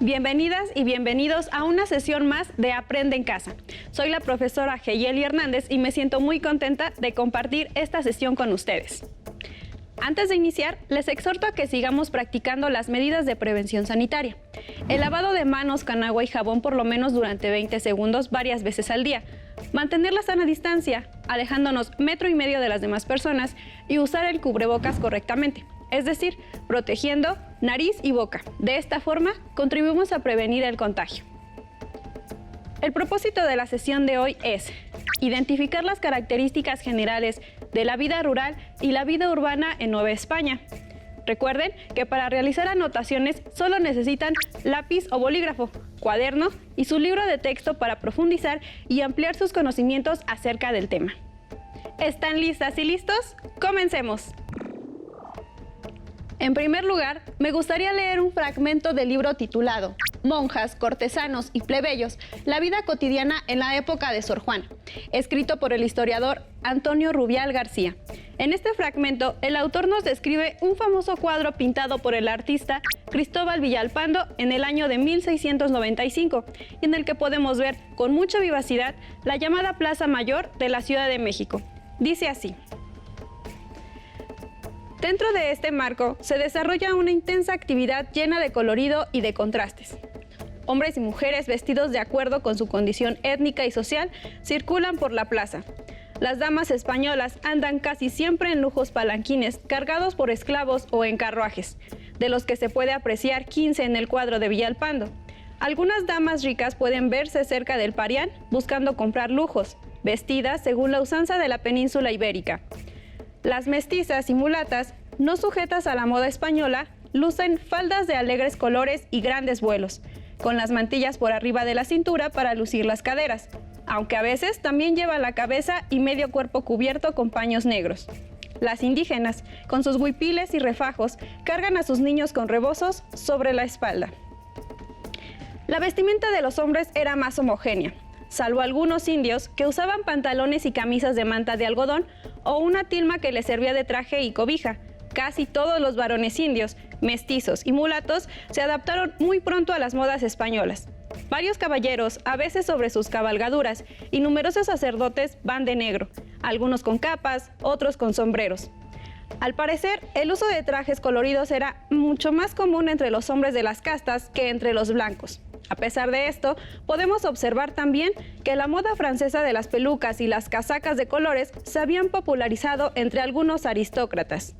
Bienvenidas y bienvenidos a una sesión más de Aprende en Casa. Soy la profesora Geyeli Hernández y me siento muy contenta de compartir esta sesión con ustedes. Antes de iniciar, les exhorto a que sigamos practicando las medidas de prevención sanitaria. El lavado de manos con agua y jabón por lo menos durante 20 segundos varias veces al día. Mantener la sana distancia, alejándonos 1,5 metros de las demás personas y usar el cubrebocas correctamente. Es decir, protegiendo nariz y boca. De esta forma, contribuimos a prevenir el contagio. El propósito de la sesión de hoy es identificar las características generales de la vida rural y la vida urbana en Nueva España. Recuerden que para realizar anotaciones solo necesitan lápiz o bolígrafo, cuaderno y su libro de texto para profundizar y ampliar sus conocimientos acerca del tema. ¿Están listas y listos? ¡Comencemos! En primer lugar, me gustaría leer un fragmento del libro titulado Monjas, cortesanos y plebeyos, la vida cotidiana en la época de Sor Juana, escrito por el historiador Antonio Rubial García. En este fragmento, el autor nos describe un famoso cuadro pintado por el artista Cristóbal Villalpando en el año de 1695, en el que podemos ver con mucha vivacidad la llamada Plaza Mayor de la Ciudad de México. Dice así: dentro de este marco se desarrolla una intensa actividad llena de colorido y de contrastes. Hombres y mujeres vestidos de acuerdo con su condición étnica y social circulan por la plaza. Las damas españolas andan casi siempre en lujos palanquines cargados por esclavos o en carruajes, de los que se puede apreciar 15 en el cuadro de Villalpando. Algunas damas ricas pueden verse cerca del Parián buscando comprar lujos, vestidas según la usanza de la península ibérica. Las mestizas y mulatas, no sujetas a la moda española, lucen faldas de alegres colores y grandes vuelos, con las mantillas por arriba de la cintura para lucir las caderas, aunque a veces también llevan la cabeza y medio cuerpo cubierto con paños negros. Las indígenas, con sus huipiles y refajos, cargan a sus niños con rebozos sobre la espalda. La vestimenta de los hombres era más homogénea, salvo algunos indios que usaban pantalones y camisas de manta de algodón o una tilma que les servía de traje y cobija. Casi todos los varones indios, mestizos y mulatos se adaptaron muy pronto a las modas españolas. Varios caballeros, a veces sobre sus cabalgaduras, y numerosos sacerdotes van de negro, algunos con capas, otros con sombreros. Al parecer, el uso de trajes coloridos era mucho más común entre los hombres de las castas que entre los blancos. A pesar de esto, podemos observar también que la moda francesa de las pelucas y las casacas de colores se habían popularizado entre algunos aristócratas.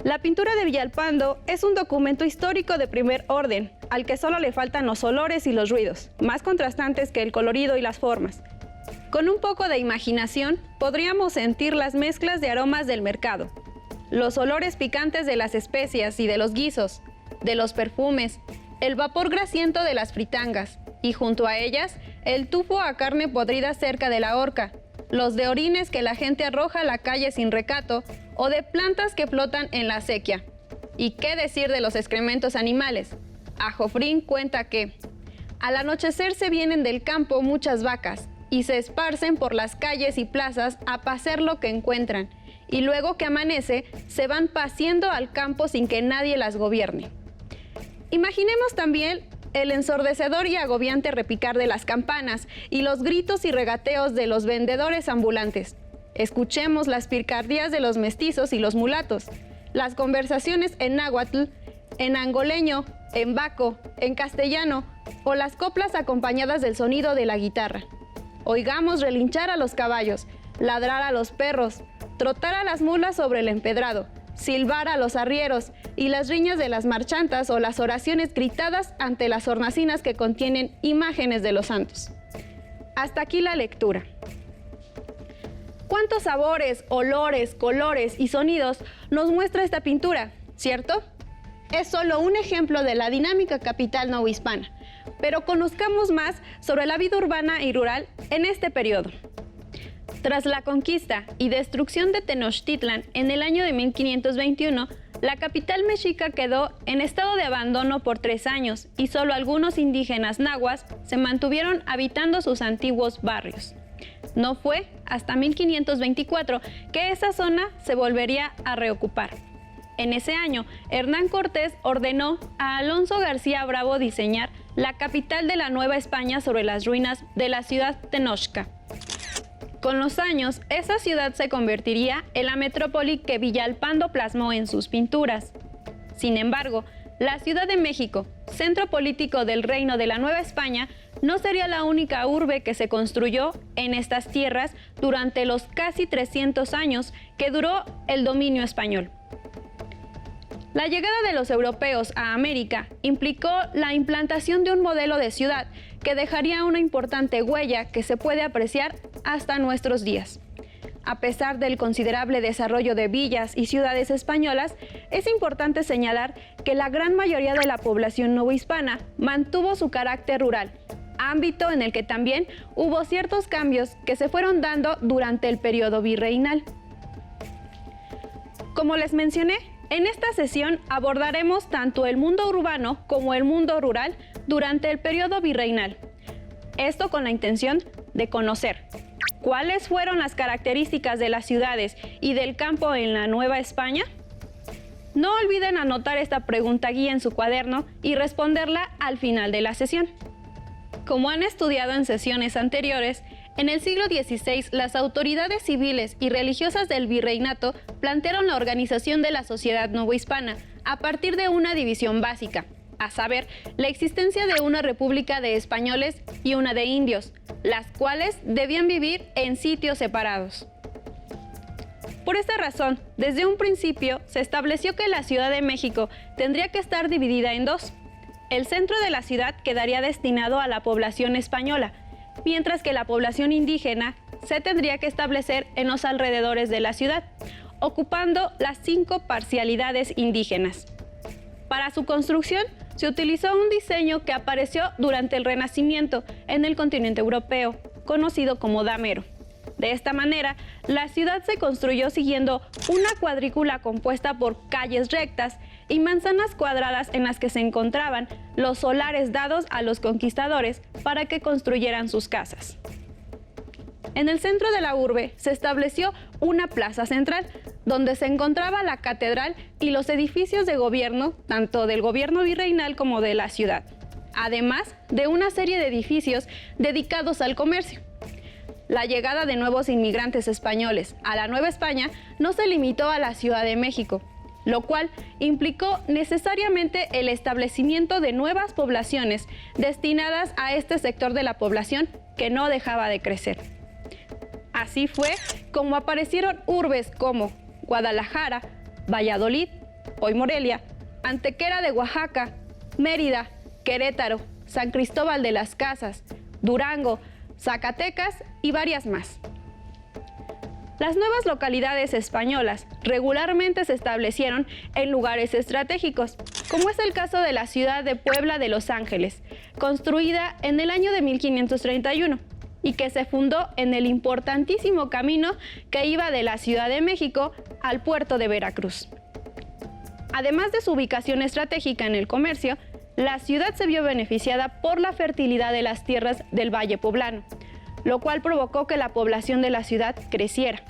La pintura de Villalpando es un documento histórico de primer orden, al que solo le faltan los olores y los ruidos, más contrastantes que el colorido y las formas. Con un poco de imaginación, podríamos sentir las mezclas de aromas del mercado, los olores picantes de las especias y de los guisos, de los perfumes, el vapor grasiento de las fritangas, y junto a ellas, el tufo a carne podrida cerca de la horca, los de orines que la gente arroja a la calle sin recato, o de plantas que flotan en la acequia. ¿Y qué decir de los excrementos animales? Ajofrín cuenta que al anochecer se vienen del campo muchas vacas y se esparcen por las calles y plazas a pacer lo que encuentran, y luego que amanece se van paciendo al campo sin que nadie las gobierne. Imaginemos también el ensordecedor y agobiante repicar de las campanas y los gritos y regateos de los vendedores ambulantes. Escuchemos las picardías de los mestizos y los mulatos, las conversaciones en náhuatl, en angoleño, en baco, en castellano, o las coplas acompañadas del sonido de la guitarra. Oigamos relinchar a los caballos, ladrar a los perros, trotar a las mulas sobre el empedrado, silbar a los arrieros y las riñas de las marchantas o las oraciones gritadas ante las hornacinas que contienen imágenes de los santos. Hasta aquí la lectura. ¿Cuántos sabores, olores, colores y sonidos nos muestra esta pintura, cierto? Es solo un ejemplo de la dinámica capital novohispana, pero conozcamos más sobre la vida urbana y rural en este periodo. Tras la conquista y destrucción de Tenochtitlan en el año de 1521, la capital mexica quedó en estado de abandono por 3 años y solo algunos indígenas nahuas se mantuvieron habitando sus antiguos barrios. No fue hasta 1524 que esa zona se volvería a reocupar. En ese año, Hernán Cortés ordenó a Alonso García Bravo diseñar la capital de la Nueva España sobre las ruinas de la ciudad Tenochca. Con los años, esa ciudad se convertiría en la metrópoli que Villalpando plasmó en sus pinturas. Sin embargo, la Ciudad de México, centro político del Reino de la Nueva España, no sería la única urbe que se construyó en estas tierras durante los casi 300 años que duró el dominio español. La llegada de los europeos a América implicó la implantación de un modelo de ciudad que dejaría una importante huella que se puede apreciar hasta nuestros días. A pesar del considerable desarrollo de villas y ciudades españolas, es importante señalar que la gran mayoría de la población novohispana mantuvo su carácter rural, ámbito en el que también hubo ciertos cambios que se fueron dando durante el periodo virreinal. Como les mencioné, en esta sesión abordaremos tanto el mundo urbano como el mundo rural durante el periodo virreinal. Esto con la intención de conocer cuáles fueron las características de las ciudades y del campo en la Nueva España. No olviden anotar esta pregunta guía en su cuaderno y responderla al final de la sesión. Como han estudiado en sesiones anteriores, en el siglo XVI las autoridades civiles y religiosas del virreinato plantearon la organización de la sociedad novohispana a partir de una división básica, a saber, la existencia de una república de españoles y una de indios, las cuales debían vivir en sitios separados. Por esta razón, desde un principio se estableció que la Ciudad de México tendría que estar dividida en dos. El centro de la ciudad quedaría destinado a la población española, mientras que la población indígena se tendría que establecer en los alrededores de la ciudad, ocupando las 5 parcialidades indígenas. Para su construcción, se utilizó un diseño que apareció durante el Renacimiento en el continente europeo, conocido como damero. De esta manera, la ciudad se construyó siguiendo una cuadrícula compuesta por calles rectas y manzanas cuadradas en las que se encontraban los solares dados a los conquistadores para que construyeran sus casas. En el centro de la urbe se estableció una plaza central, donde se encontraba la catedral y los edificios de gobierno, tanto del gobierno virreinal como de la ciudad, además de una serie de edificios dedicados al comercio. La llegada de nuevos inmigrantes españoles a la Nueva España no se limitó a la Ciudad de México, lo cual implicó necesariamente el establecimiento de nuevas poblaciones destinadas a este sector de la población que no dejaba de crecer. Así fue como aparecieron urbes como Guadalajara, Valladolid, hoy Morelia, Antequera de Oaxaca, Mérida, Querétaro, San Cristóbal de las Casas, Durango, Zacatecas y varias más. Las nuevas localidades españolas regularmente se establecieron en lugares estratégicos, como es el caso de la ciudad de Puebla de Los Ángeles, construida en el año de 1531 y que se fundó en el importantísimo camino que iba de la Ciudad de México al puerto de Veracruz. Además de su ubicación estratégica en el comercio, la ciudad se vio beneficiada por la fertilidad de las tierras del Valle Poblano, lo cual provocó que la población de la ciudad creciera.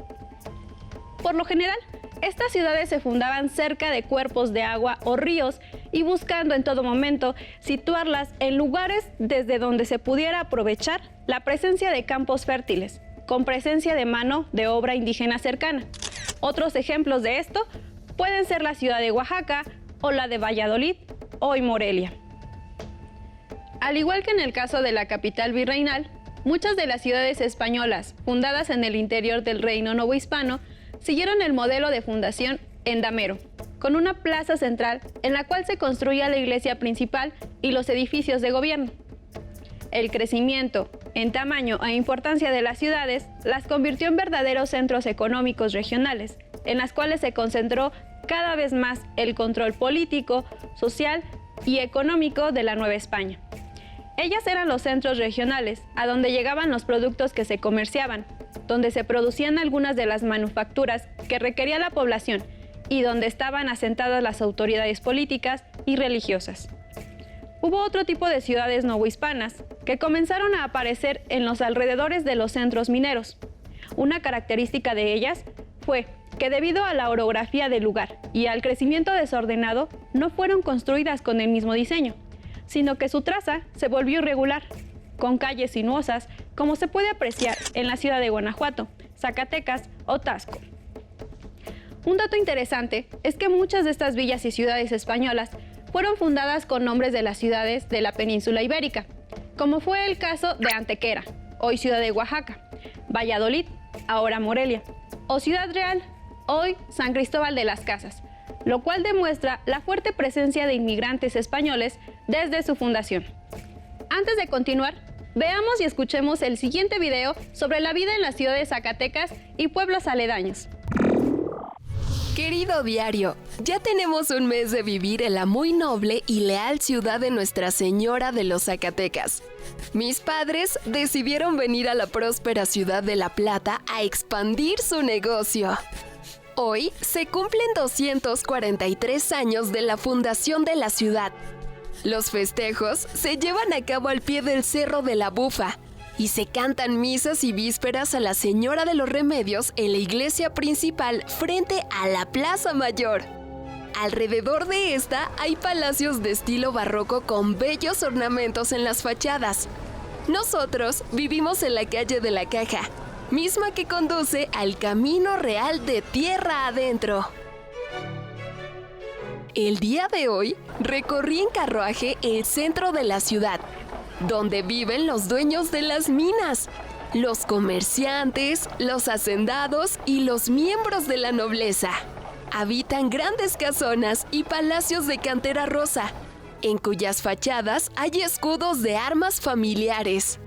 Por lo general, estas ciudades se fundaban cerca de cuerpos de agua o ríos y buscando en todo momento situarlas en lugares desde donde se pudiera aprovechar la presencia de campos fértiles, con presencia de mano de obra indígena cercana. Otros ejemplos de esto pueden ser la ciudad de Oaxaca o la de Valladolid, hoy Morelia. Al igual que en el caso de la capital virreinal, muchas de las ciudades españolas fundadas en el interior del reino novohispano siguieron el modelo de fundación en damero, con una plaza central en la cual se construía la iglesia principal y los edificios de gobierno. El crecimiento en tamaño e importancia de las ciudades las convirtió en verdaderos centros económicos regionales, en las cuales se concentró cada vez más el control político, social y económico de la Nueva España. Ellas eran los centros regionales, a donde llegaban los productos que se comerciaban, donde se producían algunas de las manufacturas que requería la población y donde estaban asentadas las autoridades políticas y religiosas. Hubo otro tipo de ciudades novohispanas que comenzaron a aparecer en los alrededores de los centros mineros. Una característica de ellas fue que debido a la orografía del lugar y al crecimiento desordenado no fueron construidas con el mismo diseño, sino que su traza se volvió irregular, con calles sinuosas, como se puede apreciar en la ciudad de Guanajuato, Zacatecas o Taxco. Un dato interesante es que muchas de estas villas y ciudades españolas fueron fundadas con nombres de las ciudades de la península ibérica, como fue el caso de Antequera, hoy ciudad de Oaxaca, Valladolid, ahora Morelia, o Ciudad Real, hoy San Cristóbal de las Casas, lo cual demuestra la fuerte presencia de inmigrantes españoles desde su fundación. Antes de continuar, veamos y escuchemos el siguiente video sobre la vida en la ciudad de Zacatecas y pueblos aledaños. Querido diario, ya tenemos un mes de vivir en la muy noble y leal ciudad de Nuestra Señora de los Zacatecas. Mis padres decidieron venir a la próspera ciudad de La Plata a expandir su negocio. Hoy se cumplen 243 años de la fundación de la ciudad. Los festejos se llevan a cabo al pie del Cerro de la Bufa y se cantan misas y vísperas a la Señora de los Remedios en la iglesia principal frente a la Plaza Mayor. Alrededor de esta hay palacios de estilo barroco con bellos ornamentos en las fachadas. Nosotros vivimos en la calle de la Caja, misma que conduce al Camino Real de tierra adentro. El día de hoy recorrí en carruaje el centro de la ciudad, donde viven los dueños de las minas, los comerciantes, los hacendados y los miembros de la nobleza. Habitan grandes casonas y palacios de cantera rosa, en cuyas fachadas hay escudos de armas familiares.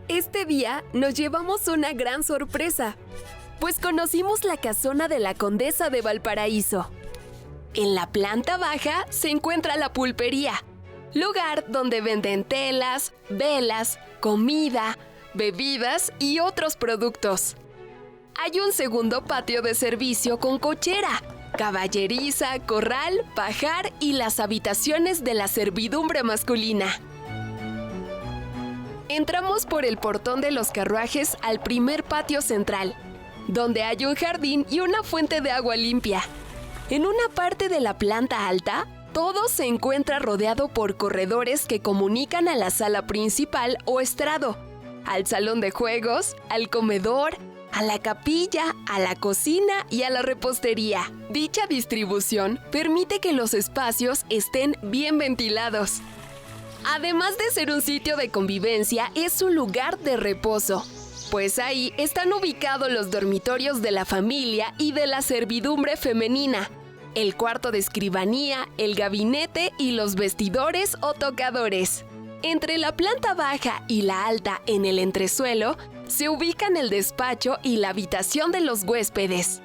Este día nos llevamos una gran sorpresa, pues conocimos la casona de la Condesa de Valparaíso. En la planta baja se encuentra la pulpería, lugar donde venden telas, velas, comida, bebidas y otros productos. Hay un segundo patio de servicio con cochera, caballeriza, corral, pajar y las habitaciones de la servidumbre masculina. Entramos por el portón de los carruajes al primer patio central, donde hay un jardín y una fuente de agua limpia. En una parte de la planta alta, todo se encuentra rodeado por corredores que comunican a la sala principal o estrado, al salón de juegos, al comedor, a la capilla, a la cocina y a la repostería. Dicha distribución permite que los espacios estén bien ventilados. Además de ser un sitio de convivencia, es un lugar de reposo, pues ahí están ubicados los dormitorios de la familia y de la servidumbre femenina, el cuarto de escribanía, el gabinete y los vestidores o tocadores. Entre la planta baja y la alta, en el entresuelo, se ubican el despacho y la habitación de los huéspedes.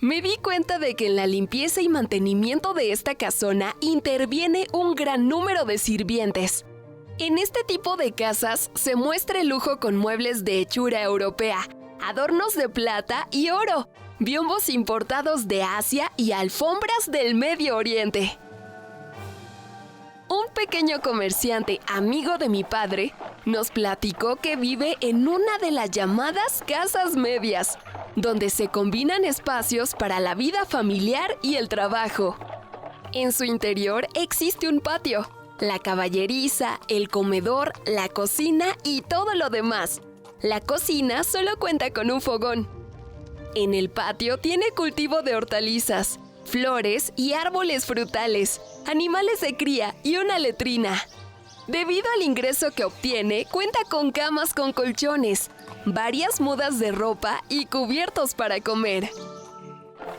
Me di cuenta de que en la limpieza y mantenimiento de esta casona interviene un gran número de sirvientes. En este tipo de casas se muestra el lujo con muebles de hechura europea, adornos de plata y oro, biombos importados de Asia y alfombras del Medio Oriente. Un pequeño comerciante, amigo de mi padre, nos platicó que vive en una de las llamadas casas medias, donde se combinan espacios para la vida familiar y el trabajo. En su interior existe un patio, la caballeriza, el comedor, la cocina y todo lo demás. La cocina solo cuenta con un fogón. En el patio tiene cultivo de hortalizas, flores y árboles frutales, animales de cría y una letrina. Debido al ingreso que obtiene, cuenta con camas con colchones, varias mudas de ropa y cubiertos para comer.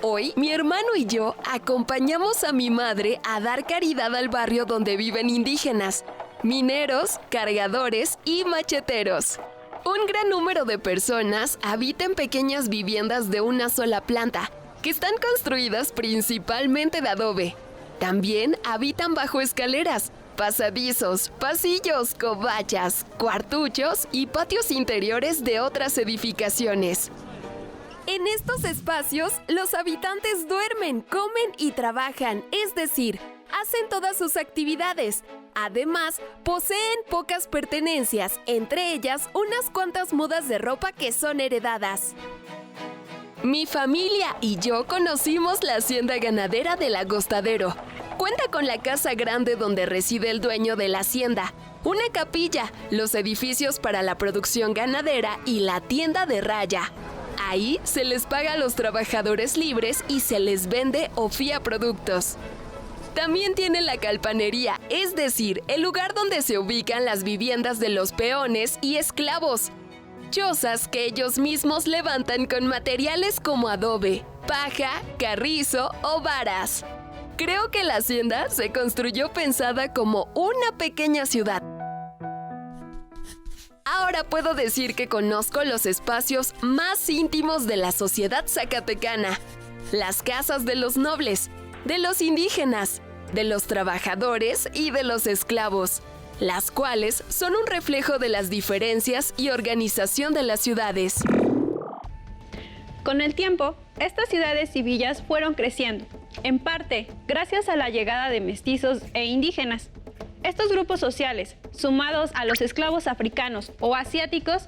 Hoy, mi hermano y yo acompañamos a mi madre a dar caridad al barrio donde viven indígenas, mineros, cargadores y macheteros. Un gran número de personas habita en pequeñas viviendas de una sola planta, que están construidas principalmente de adobe. También habitan bajo escaleras, pasadizos, pasillos, covachas, cuartuchos y patios interiores de otras edificaciones. En estos espacios, los habitantes duermen, comen y trabajan, es decir, hacen todas sus actividades, Además, poseen pocas pertenencias, entre ellas unas cuantas mudas de ropa que son heredadas. Mi familia y yo conocimos la hacienda ganadera del Agostadero. Cuenta con la casa grande donde reside el dueño de la hacienda, una capilla, los edificios para la producción ganadera y la tienda de raya. Ahí se les paga a los trabajadores libres y se les vende o fía productos. También tiene la calpanería, es decir, el lugar donde se ubican las viviendas de los peones y esclavos. Chozas que ellos mismos levantan con materiales como adobe, paja, carrizo o varas. Creo que la hacienda se construyó pensada como una pequeña ciudad. Ahora puedo decir que conozco los espacios más íntimos de la sociedad zacatecana. Las casas de los nobles, de los indígenas, de los trabajadores y de los esclavos, las cuales son un reflejo de las diferencias y organización de las ciudades. Con el tiempo, estas ciudades y villas fueron creciendo, en parte gracias a la llegada de mestizos e indígenas. Estos grupos sociales, sumados a los esclavos africanos o asiáticos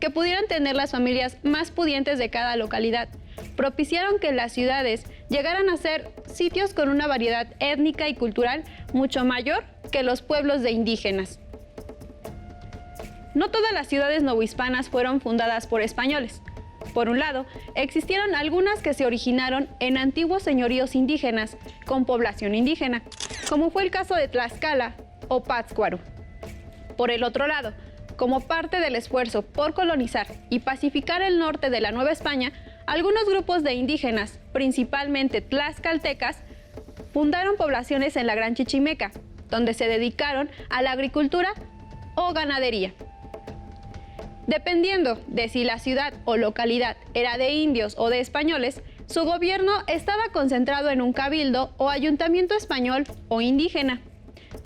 que pudieran tener las familias más pudientes de cada localidad, propiciaron que las ciudades llegaran a ser sitios con una variedad étnica y cultural mucho mayor que los pueblos de indígenas. No todas las ciudades novohispanas fueron fundadas por españoles. Por un lado, existieron algunas que se originaron en antiguos señoríos indígenas con población indígena, como fue el caso de Tlaxcala o Pátzcuaro. Por el otro lado, como parte del esfuerzo por colonizar y pacificar el norte de la Nueva España, algunos grupos de indígenas, principalmente tlaxcaltecas, fundaron poblaciones en la Gran Chichimeca, donde se dedicaron a la agricultura o ganadería. Dependiendo de si la ciudad o localidad era de indios o de españoles, su gobierno estaba concentrado en un cabildo o ayuntamiento español o indígena.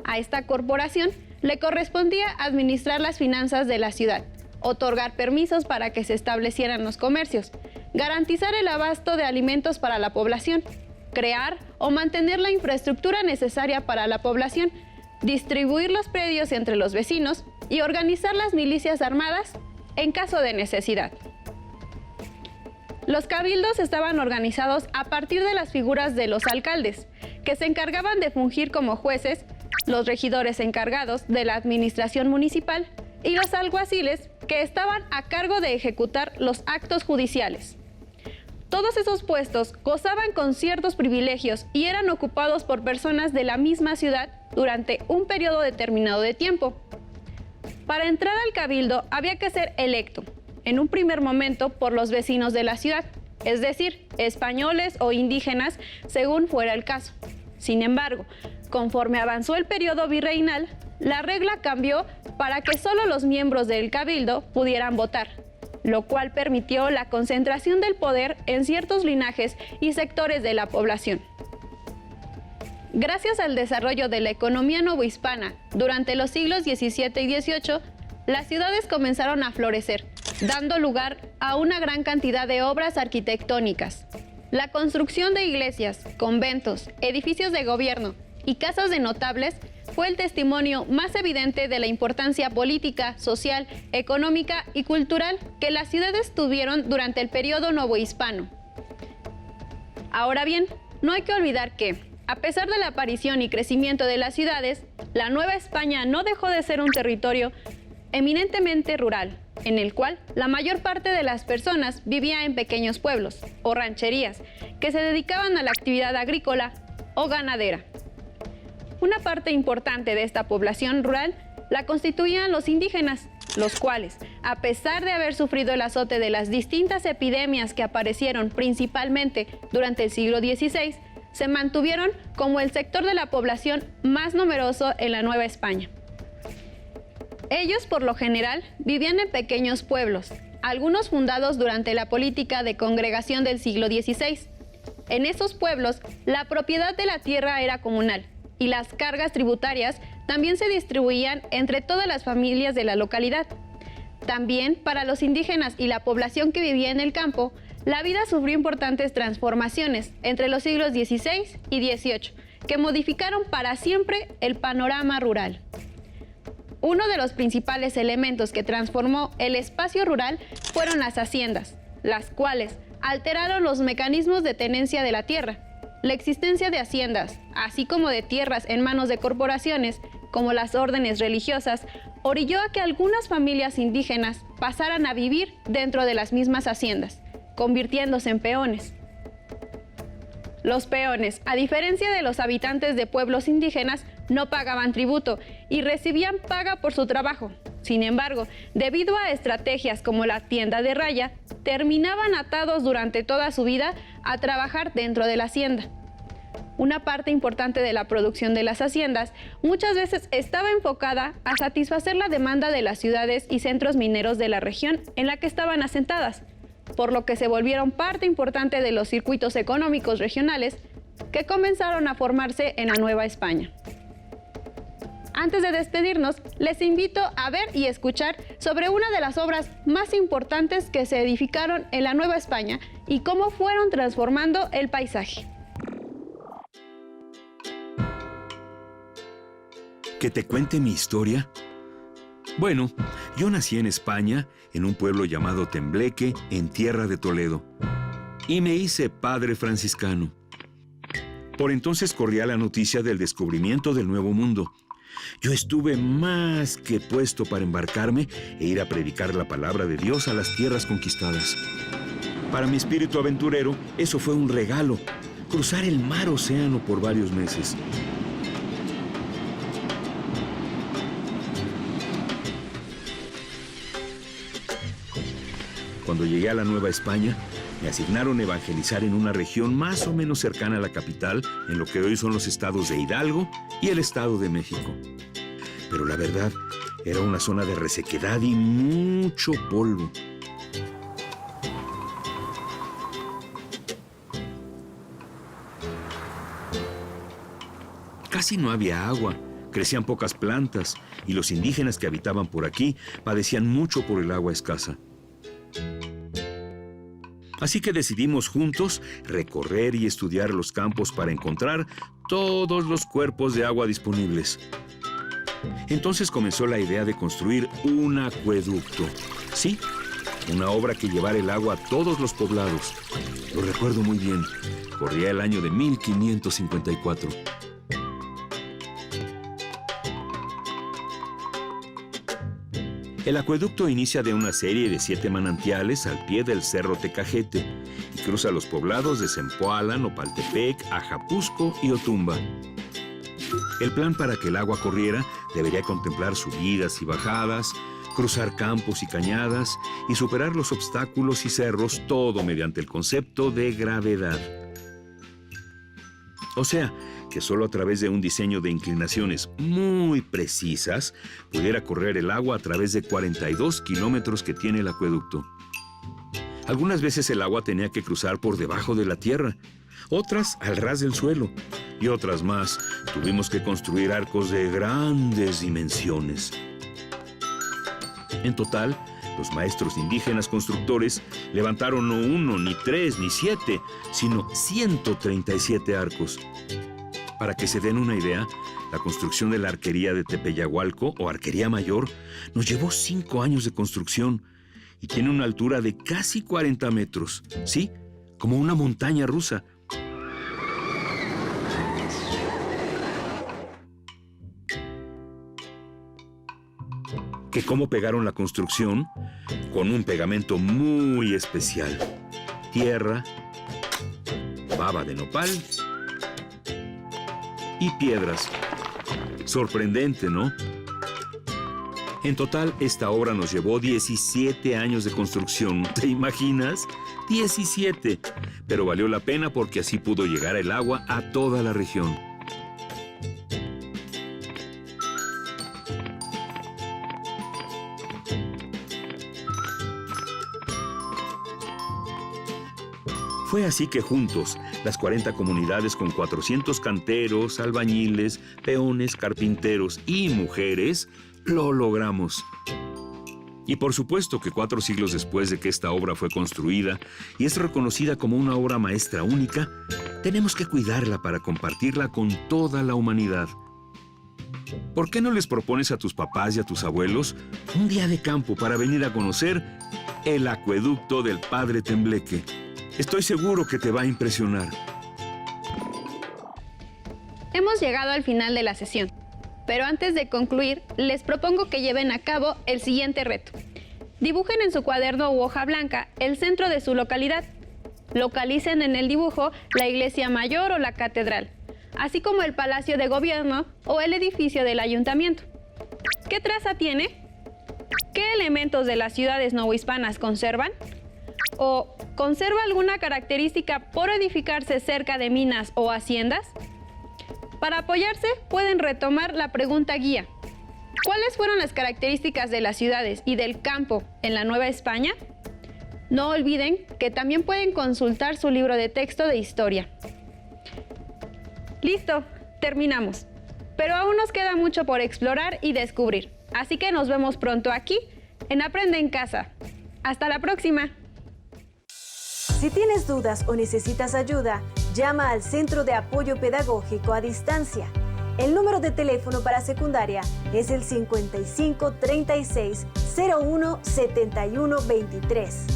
A esta corporación le correspondía administrar las finanzas de la ciudad, otorgar permisos para que se establecieran los comercios, garantizar el abasto de alimentos para la población, crear o mantener la infraestructura necesaria para la población, distribuir los predios entre los vecinos y organizar las milicias armadas en caso de necesidad. Los cabildos estaban organizados a partir de las figuras de los alcaldes, que se encargaban de fungir como jueces, los regidores encargados de la administración municipal y los alguaciles que estaban a cargo de ejecutar los actos judiciales. Todos esos puestos gozaban con ciertos privilegios y eran ocupados por personas de la misma ciudad durante un periodo determinado de tiempo. Para entrar al cabildo había que ser electo, en un primer momento por los vecinos de la ciudad, es decir, españoles o indígenas, según fuera el caso. Sin embargo, conforme avanzó el periodo virreinal, la regla cambió para que solo los miembros del cabildo pudieran votar, lo cual permitió la concentración del poder en ciertos linajes y sectores de la población. Gracias al desarrollo de la economía novohispana durante los siglos XVII y XVIII, las ciudades comenzaron a florecer, dando lugar a una gran cantidad de obras arquitectónicas. La construcción de iglesias, conventos, edificios de gobierno y casas de notables fue el testimonio más evidente de la importancia política, social, económica y cultural que las ciudades tuvieron durante el periodo novohispano. Ahora bien, no hay que olvidar que, a pesar de la aparición y crecimiento de las ciudades, la Nueva España no dejó de ser un territorio eminentemente rural, en el cual la mayor parte de las personas vivía en pequeños pueblos o rancherías que se dedicaban a la actividad agrícola o ganadera. Una parte importante de esta población rural la constituían los indígenas, los cuales, a pesar de haber sufrido el azote de las distintas epidemias que aparecieron principalmente durante el siglo XVI, se mantuvieron como el sector de la población más numeroso en la Nueva España. Ellos, por lo general, vivían en pequeños pueblos, algunos fundados durante la política de congregación del siglo XVI. En esos pueblos, la propiedad de la tierra era comunal y las cargas tributarias también se distribuían entre todas las familias de la localidad. También, para los indígenas y la población que vivía en el campo, la vida sufrió importantes transformaciones entre los siglos XVI y XVIII, que modificaron para siempre el panorama rural. Uno de los principales elementos que transformó el espacio rural fueron las haciendas, las cuales alteraron los mecanismos de tenencia de la tierra. La existencia de haciendas, así como de tierras en manos de corporaciones, como las órdenes religiosas, orilló a que algunas familias indígenas pasaran a vivir dentro de las mismas haciendas, convirtiéndose en peones. Los peones, a diferencia de los habitantes de pueblos indígenas, no pagaban tributo y recibían paga por su trabajo. Sin embargo, debido a estrategias como la tienda de raya, terminaban atados durante toda su vida a trabajar dentro de la hacienda. Una parte importante de la producción de las haciendas muchas veces estaba enfocada a satisfacer la demanda de las ciudades y centros mineros de la región en la que estaban asentadas, por lo que se volvieron parte importante de los circuitos económicos regionales que comenzaron a formarse en la Nueva España. Antes de despedirnos, les invito a ver y escuchar sobre una de las obras más importantes que se edificaron en la Nueva España y cómo fueron transformando el paisaje. ¿Que te cuente mi historia? Bueno, yo nací en España, en un pueblo llamado Tembleque, en tierra de Toledo, y me hice padre franciscano. Por entonces corría la noticia del descubrimiento del Nuevo Mundo. Yo estuve más que puesto para embarcarme e ir a predicar la palabra de Dios a las tierras conquistadas. Para mi espíritu aventurero, eso fue un regalo, cruzar el mar océano por varios meses. Cuando llegué a la Nueva España, me asignaron evangelizar en una región más o menos cercana a la capital, en lo que hoy son los estados de Hidalgo y el Estado de México. Pero la verdad, era una zona de resequedad y mucho polvo. Casi no había agua, crecían pocas plantas y los indígenas que habitaban por aquí padecían mucho por el agua escasa. Así que decidimos juntos recorrer y estudiar los campos para encontrar todos los cuerpos de agua disponibles. Entonces comenzó la idea de construir un acueducto. Sí, una obra que llevara el agua a todos los poblados. Lo recuerdo muy bien. Corría el año de 1554. El acueducto inicia de una serie de 7 manantiales al pie del Cerro Tecajete y cruza los poblados de Zempoala, Nopaltepec, Ajapusco y Otumba. El plan para que el agua corriera debería contemplar subidas y bajadas, cruzar campos y cañadas y superar los obstáculos y cerros, todo mediante el concepto de gravedad. O sea, que solo a través de un diseño de inclinaciones muy precisas pudiera correr el agua a través de 42 kilómetros que tiene el acueducto. Algunas veces el agua tenía que cruzar por debajo de la tierra, otras al ras del suelo, y otras más tuvimos que construir arcos de grandes dimensiones. En total, los maestros indígenas constructores levantaron no 1, ni 3, ni 7, sino 137 arcos. Para que se den una idea, la construcción de la arquería de Tepeyagualco, o Arquería Mayor, nos llevó 5 años de construcción y tiene una altura de casi 40 metros, ¿sí? Como una montaña rusa. ¿Que cómo pegaron la construcción? Con un pegamento muy especial. Tierra, baba de nopal y piedras. Sorprendente, ¿no? En total, esta obra nos llevó 17 años de construcción. ¿Te imaginas? 17. Pero valió la pena porque así pudo llegar el agua a toda la región. Fue así que juntos, las 40 comunidades con 400 canteros, albañiles, peones, carpinteros y mujeres, lo logramos. Y por supuesto que 4 siglos después de que esta obra fue construida y es reconocida como una obra maestra única, tenemos que cuidarla para compartirla con toda la humanidad. ¿Por qué no les propones a tus papás y a tus abuelos un día de campo para venir a conocer el acueducto del Padre Tembleque? Estoy seguro que te va a impresionar. Hemos llegado al final de la sesión, pero antes de concluir, les propongo que lleven a cabo el siguiente reto. Dibujen en su cuaderno u hoja blanca el centro de su localidad. Localicen en el dibujo la iglesia mayor o la catedral, así como el palacio de gobierno o el edificio del ayuntamiento. ¿Qué traza tiene? ¿Qué elementos de las ciudades novohispanas conservan? ¿O conserva alguna característica por edificarse cerca de minas o haciendas? Para apoyarse, pueden retomar la pregunta guía. ¿Cuáles fueron las características de las ciudades y del campo en la Nueva España? No olviden que también pueden consultar su libro de texto de historia. Listo, terminamos. Pero aún nos queda mucho por explorar y descubrir. Así que nos vemos pronto aquí, en Aprende en Casa. ¡Hasta la próxima! Si tienes dudas o necesitas ayuda, llama al Centro de Apoyo Pedagógico a Distancia. El número de teléfono para secundaria es el 55 36 01 71 23.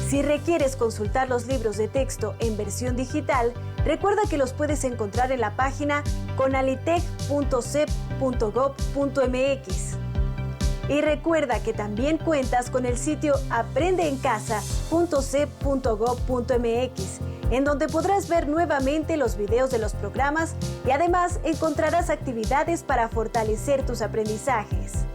Si requieres consultar los libros de texto en versión digital, recuerda que los puedes encontrar en la página conalitec.cep.gov.mx. Y recuerda que también cuentas con el sitio aprendeencasa.cep.gov.mx, en donde podrás ver nuevamente los videos de los programas y además encontrarás actividades para fortalecer tus aprendizajes.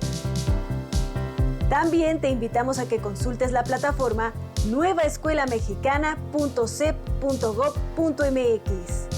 También te invitamos a que consultes la plataforma nuevaescuelamexicana.cep.gov.mx.